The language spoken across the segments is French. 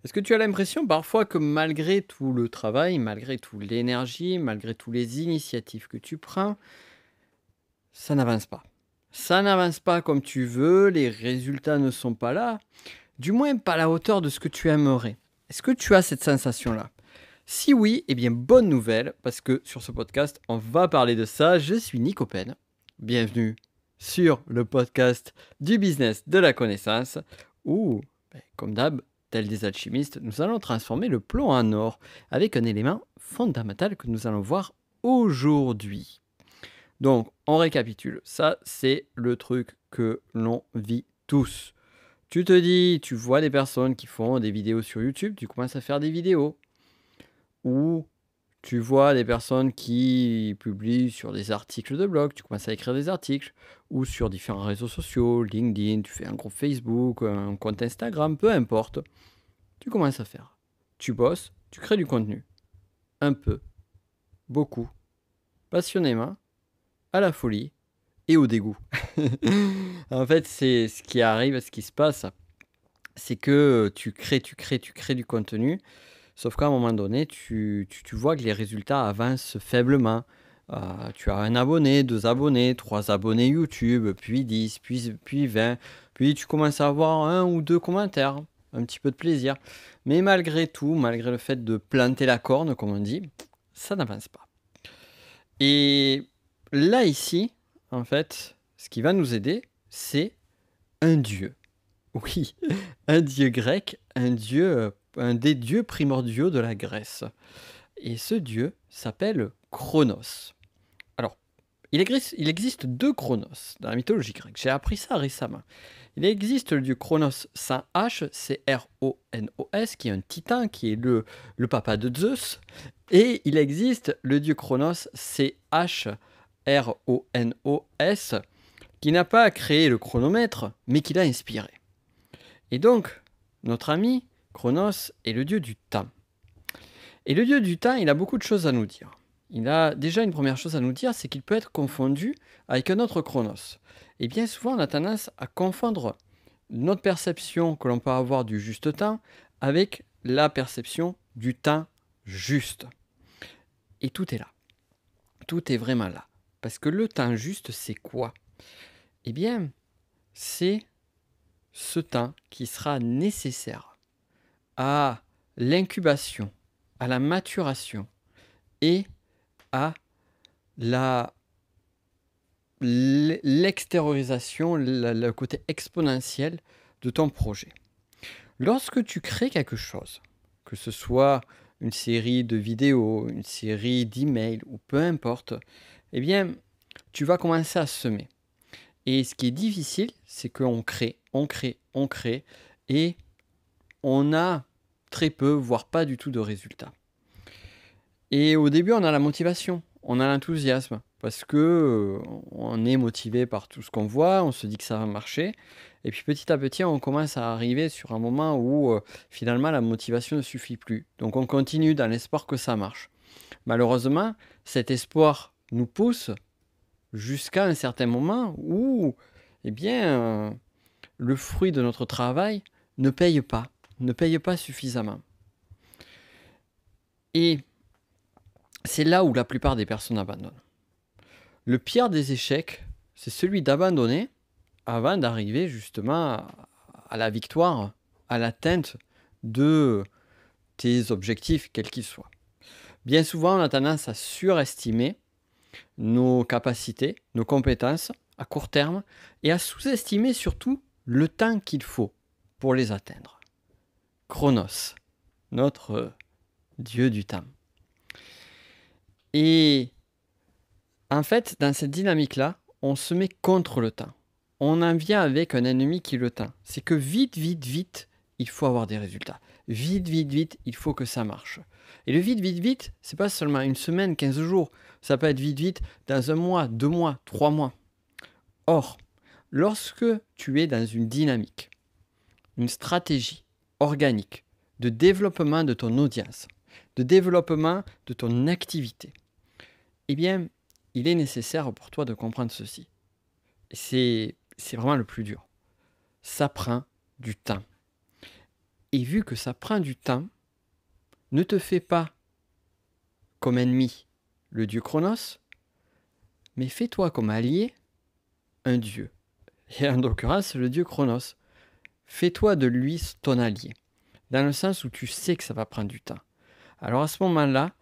Est-ce que tu as l'impression parfois que malgré tout le travail, malgré toute l'énergie, malgré toutes les initiatives que tu prends, ça n'avance pas? Ça n'avance pas comme tu veux, les résultats ne sont pas là, du moins pas à la hauteur de ce que tu aimerais. Est-ce que tu as cette sensation-là? Si oui, eh bien bonne nouvelle, parce que sur ce podcast, on va parler de ça. Je suis Nico Pen. Bienvenue sur le podcast du business de la connaissance, où, comme d'hab, tel des alchimistes, nous allons transformer le plomb en or avec un élément fondamental que nous allons voir aujourd'hui. Donc, on récapitule. Ça, c'est le truc que l'on vit tous. Tu te dis, tu vois des personnes qui font des vidéos sur YouTube, tu commences à faire des vidéos. Ou tu vois des personnes qui publient sur des articles de blog, tu commences à écrire des articles, ou sur différents réseaux sociaux, LinkedIn, tu fais un groupe Facebook, un compte Instagram, peu importe. Tu commences à faire. Tu bosses, tu crées du contenu. Un peu, beaucoup, passionnément, à la folie et au dégoût. En fait, c'est ce qui arrive, ce qui se passe, c'est que tu crées du contenu. Sauf qu'à un moment donné, tu vois que les résultats avancent faiblement. Tu as un abonné, 2 abonnés, 3 abonnés YouTube, puis 10, puis 20. Puis tu commences à avoir 1 ou 2 commentaires. Un petit peu de plaisir. Mais malgré tout, malgré le fait de planter la corne, comme on dit, ça n'avance pas. Et là, ici, en fait, ce qui va nous aider, c'est un dieu. Oui, un dieu grec, un des dieux primordiaux de la Grèce. Et ce dieu s'appelle Chronos. Alors, il existe 2 Chronos dans la mythologie grecque. J'ai appris ça récemment. Il existe le dieu Chronos sans H, c'est R-O-N-O-S, qui est un titan, qui est le papa de Zeus. Et il existe le dieu Chronos, c'est H-R-O-N-O-S, qui n'a pas créé le chronomètre, mais qui l'a inspiré. Et donc, notre ami Chronos est le dieu du temps. Et le dieu du temps, il a beaucoup de choses à nous dire. Il a déjà une première chose à nous dire, c'est qu'il peut être confondu avec un autre Chronos. Et bien souvent, on a tendance à confondre notre perception que l'on peut avoir du juste temps avec la perception du temps juste. Et tout est là. Tout est vraiment là. Parce que le temps juste, c'est quoi? Eh bien, c'est ce temps qui sera nécessaire à l'incubation, à la maturation et à l'extériorisation, le côté exponentiel de ton projet. Lorsque tu crées quelque chose, que ce soit une série de vidéos, une série d'emails ou peu importe, eh bien, tu vas commencer à semer. Et ce qui est difficile, c'est qu'on crée et on a très peu, voire pas du tout de résultats. Et au début, on a la motivation, on a l'enthousiasme, parce que on est motivé par tout ce qu'on voit, on se dit que ça va marcher. Et puis petit à petit, on commence à arriver sur un moment où finalement la motivation ne suffit plus. Donc on continue dans l'espoir que ça marche. Malheureusement, cet espoir nous pousse jusqu'à un certain moment où, eh bien, le fruit de notre travail ne paye pas suffisamment. Et c'est là où la plupart des personnes abandonnent. Le pire des échecs, c'est celui d'abandonner avant d'arriver justement à la victoire, à l'atteinte de tes objectifs, quels qu'ils soient. Bien souvent, on a tendance à surestimer nos capacités, nos compétences à court terme et à sous-estimer surtout le temps qu'il faut pour les atteindre. Chronos, notre dieu du temps. Et en fait, dans cette dynamique-là, on se met contre le temps. On en vient avec un ennemi qui est le temps. C'est que vite, il faut avoir des résultats. Vite, il faut que ça marche. Et le vite, c'est pas seulement une semaine, 15 jours. Ça peut être vite, dans un mois, 2 mois, 3 mois. Or, lorsque tu es dans une dynamique, une stratégie organique de développement de ton audience, de développement de ton activité, eh bien, il est nécessaire pour toi de comprendre ceci. C'est vraiment le plus dur. Ça prend du temps. Et vu que ça prend du temps, ne te fais pas comme ennemi le dieu Chronos, mais fais-toi comme allié un dieu. Et en l'occurrence, le dieu Chronos. Fais-toi de lui ton allié. Dans le sens où tu sais que ça va prendre du temps. Alors à ce moment-là,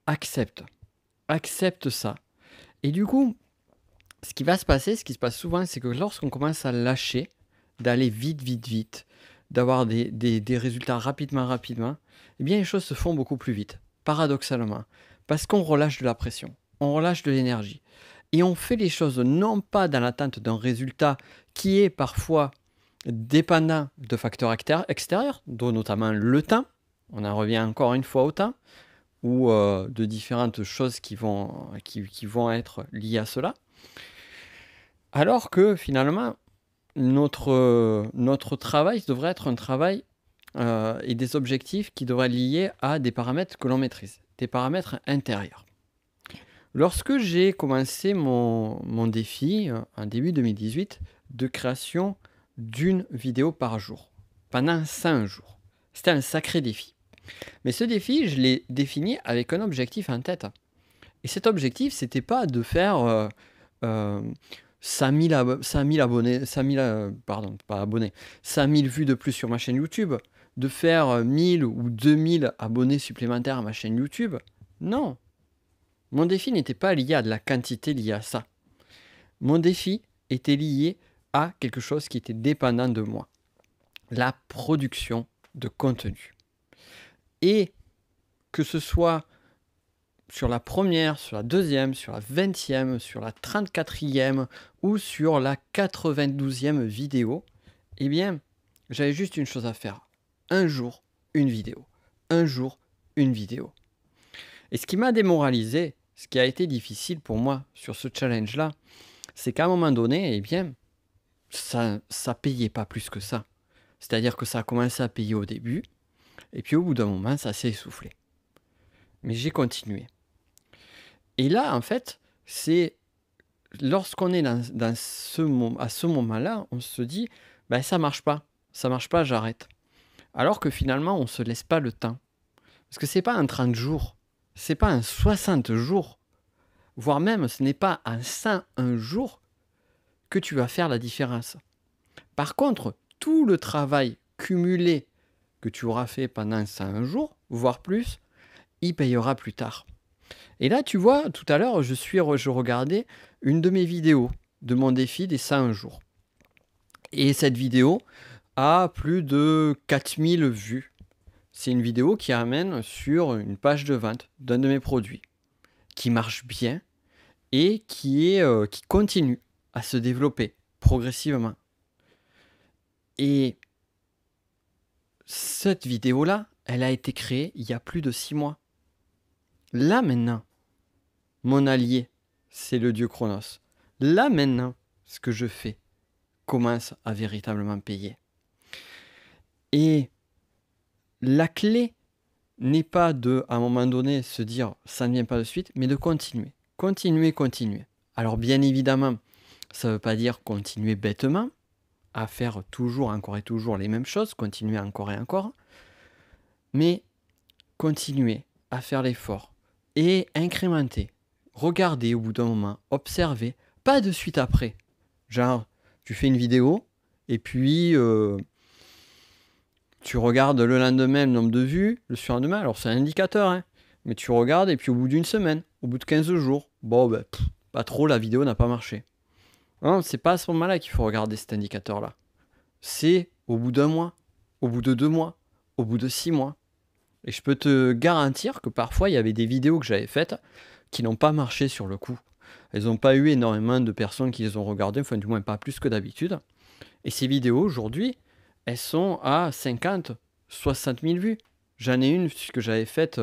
accepte. Accepte ça. Et du coup, ce qui va se passer, ce qui se passe souvent, c'est que lorsqu'on commence à lâcher, d'aller vite, vite, vite, d'avoir des résultats rapidement, rapidement, eh bien les choses se font beaucoup plus vite, paradoxalement. Parce qu'on relâche de la pression, on relâche de l'énergie. Et on fait les choses non pas dans l'attente d'un résultat qui est parfois dépendant de facteurs extérieurs, dont notamment le temps, on en revient encore une fois au temps, ou de différentes choses qui vont être liées à cela. Alors que finalement, notre travail devrait être un travail et des objectifs qui devraient être liés à des paramètres que l'on maîtrise, des paramètres intérieurs. Lorsque j'ai commencé mon défi en début 2018 de création d'une vidéo par jour, pendant 5 jours, c'était un sacré défi. Mais ce défi, je l'ai défini avec un objectif en tête. Et cet objectif, c'était pas de faire 5000 abonnés, 5000, pardon, pas abonnés, 5000 vues de plus sur ma chaîne YouTube, de faire 1000 ou 2000 abonnés supplémentaires à ma chaîne YouTube. Non. Mon défi n'était pas lié à de la quantité liée à ça. Mon défi était lié à quelque chose qui était dépendant de moi. La production de contenu. Et que ce soit sur la première, sur la deuxième, sur la 20e, sur la 34e ou sur la 92e vidéo, eh bien, j'avais juste une chose à faire. Un jour, une vidéo. Un jour, une vidéo. Et ce qui m'a démoralisé, ce qui a été difficile pour moi sur ce challenge-là, c'est qu'à un moment donné, eh bien, ça payait pas plus que ça. C'est-à-dire que ça a commencé à payer au début, et puis au bout d'un moment, ça s'est essoufflé. Mais j'ai continué. Et là, en fait, c'est lorsqu'on est à ce moment-là, on se dit, ben, ça marche pas, j'arrête. Alors que finalement, on se laisse pas le temps. Parce que c'est pas un 30 jours, c'est pas un 60 jours, voire même ce n'est pas un 101 jours que tu vas faire la différence. Par contre, tout le travail cumulé que tu auras fait pendant 101 jours, voire plus, il payera plus tard. Et là, tu vois, tout à l'heure, je regardais une de mes vidéos de mon défi des 101 jours. Et cette vidéo a plus de 4000 vues. C'est une vidéo qui amène sur une page de vente d'un de mes produits, qui marche bien et qui continue à se développer progressivement. Et cette vidéo-là, elle a été créée il y a plus de 6 mois. Là maintenant, mon allié, c'est le dieu Chronos. Là maintenant, ce que je fais commence à véritablement payer. Et la clé n'est pas de, à un moment donné, se dire ça ne vient pas de suite, mais de continuer. Continuer, continuer. Alors bien évidemment, ça ne veut pas dire continuer bêtement, à faire toujours, encore et toujours les mêmes choses, continuer encore et encore, mais continuer à faire l'effort et incrémenter. Regardez au bout d'un moment, observez, pas de suite après. Genre, tu fais une vidéo et puis tu regardes le lendemain le nombre de vues, le surlendemain, alors c'est un indicateur, hein, mais tu regardes et puis au bout d'une semaine, au bout de 15 jours, bon, ben, pas trop, la vidéo n'a pas marché. Non, c'est pas à ce moment-là qu'il faut regarder cet indicateur-là. C'est au bout d'un mois, au bout de 2 mois, au bout de 6 mois. Et je peux te garantir que parfois, il y avait des vidéos que j'avais faites qui n'ont pas marché sur le coup. Elles n'ont pas eu énormément de personnes qui les ont regardées, enfin du moins pas plus que d'habitude. Et ces vidéos, aujourd'hui, elles sont à 50, 60 000 vues. J'en ai une que j'avais faite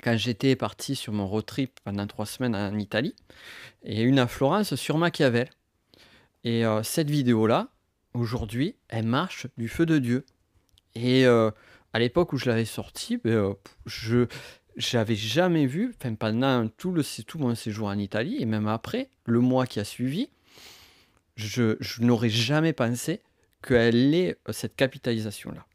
quand j'étais parti sur mon road trip pendant 3 semaines en Italie, et une à Florence sur Machiavel. Et cette vidéo-là, aujourd'hui, elle marche du feu de Dieu. Et à l'époque où je l'avais sortie, je n'avais jamais vu, enfin pendant tout mon séjour en Italie, et même après, le mois qui a suivi, je n'aurais jamais pensé qu'elle ait cette capitalisation-là.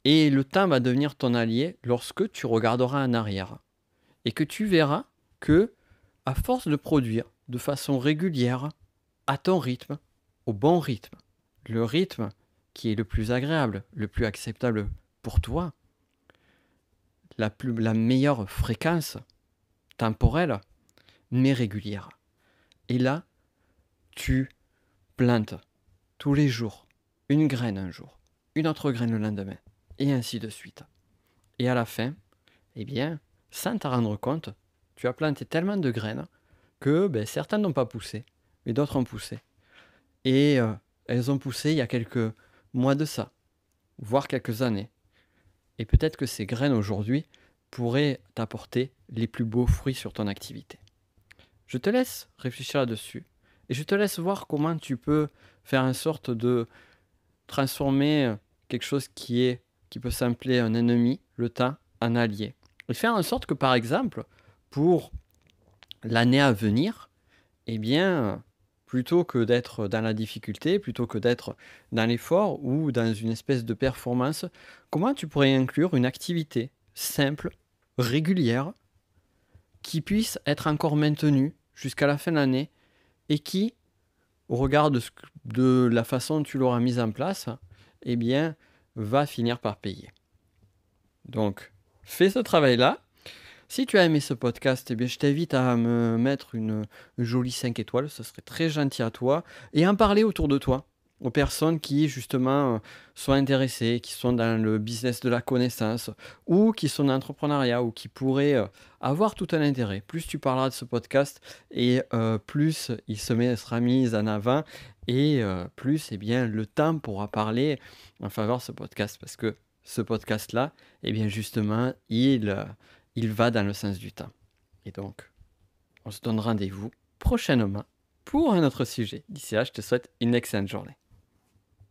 Et le temps va devenir ton allié lorsque tu regarderas en arrière et que tu verras que, à force de produire de façon régulière, à ton rythme, au bon rythme, le rythme qui est le plus agréable, le plus acceptable pour toi, la meilleure fréquence temporelle, mais régulière. Et là, tu plantes tous les jours une graine un jour, une autre graine le lendemain, et ainsi de suite. Et à la fin, eh bien, sans t'en rendre compte, tu as planté tellement de graines que certaines n'ont pas poussé, mais d'autres ont poussé. Et elles ont poussé il y a quelques mois de ça, voire quelques années. Et peut-être que ces graines aujourd'hui pourraient t'apporter les plus beaux fruits sur ton activité. Je te laisse réfléchir là-dessus et je te laisse voir comment tu peux faire en sorte de transformer quelque chose qui peut sembler un ennemi, le temps, en allié. Et faire en sorte que, par exemple, pour l'année à venir, eh bien, plutôt que d'être dans la difficulté, plutôt que d'être dans l'effort ou dans une espèce de performance, comment tu pourrais inclure une activité simple, régulière, qui puisse être encore maintenue jusqu'à la fin de l'année et qui, au regard de la façon dont tu l'auras mise en place, eh bien, va finir par payer. Donc, fais ce travail-là. Si tu as aimé ce podcast, eh bien, je t'invite à me mettre une jolie 5 étoiles, ce serait très gentil à toi, et en parler autour de toi, aux personnes qui justement sont intéressées, qui sont dans le business de la connaissance, ou qui sont dans l'entrepreneuriat, ou qui pourraient avoir tout un intérêt. Plus tu parleras de ce podcast, et plus il sera mis en avant, et plus eh bien, le temps pourra parler en faveur de ce podcast, parce que ce podcast-là, eh bien justement, il va dans le sens du temps. Et donc, on se donne rendez-vous prochainement pour un autre sujet. D'ici là, je te souhaite une excellente journée.